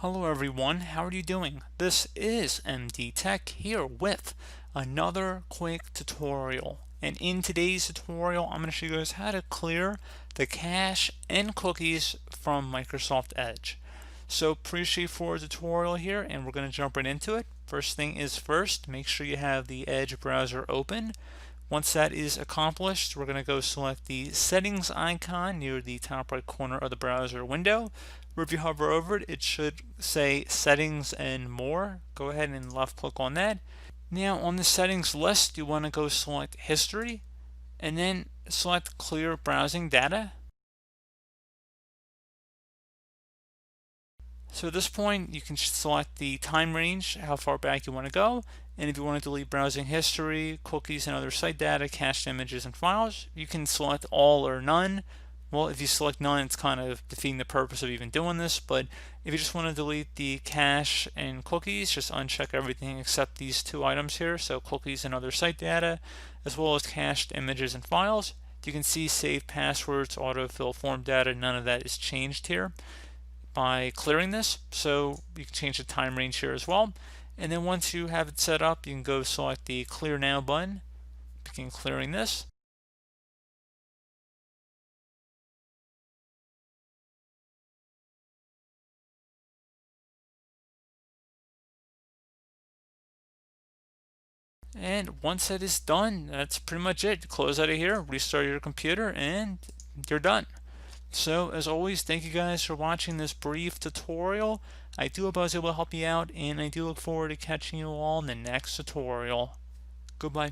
Hello everyone, how are you doing? This is MD Tech here with another quick tutorial. And in today's tutorial, I'm going to show you guys how to clear the cache and cookies from Microsoft Edge. So pretty straightforward tutorial here, and we're going to jump right into it. First thing is first, make sure you have the Edge browser open. Once that is accomplished, we're going to go select the settings icon near the top right corner of the browser window. Where if you hover over it, it should say settings and more. Go ahead and left click on that. Now on the settings list, you want to go select history and then select clear browsing data. So at this point, you can select the time range, how far back you want to go, and if you want to delete browsing history, cookies, and other site data, cached images, and files, you can select all or none. Well, if you select none, it's kind of defeating the purpose of even doing this, but if you just want to delete the cache and cookies, just uncheck everything except these two items here, so cookies and other site data, as well as cached images and files. You can see save passwords, autofill form data, none of that is changed here by clearing this. So you can change the time range here as well. And then once you have it set up, you can go select the clear now button, begin clearing this. And once that is done, that's pretty much it. Close out of here, restart your computer, and you're done. So as always, thank you guys for watching this brief tutorial. I do hope I was able to help you out, and I do look forward to catching you all in the next tutorial. Goodbye.